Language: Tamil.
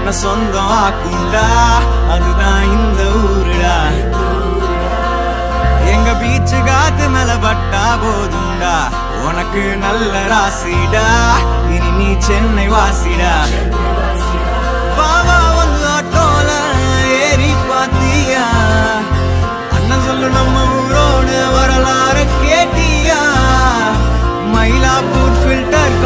உன்னை சொந்தம் ஆக்குண்டா, அதுதான் இந்த ஊருடா. எங்க பீச்சு காத்து மேல பட்டா போதுண்டா, உனக்கு நல்ல ராசிடா, இனி நீ சென்னை வாசிடா. பாவா வந்து ஆட்டோல ஏறி பாத்தியா, அண்ணன் சொல்லு நம்ம ஊரோடு வரலாறு கேட்டியா. மயிலாப்பூர் ஃபில்டர்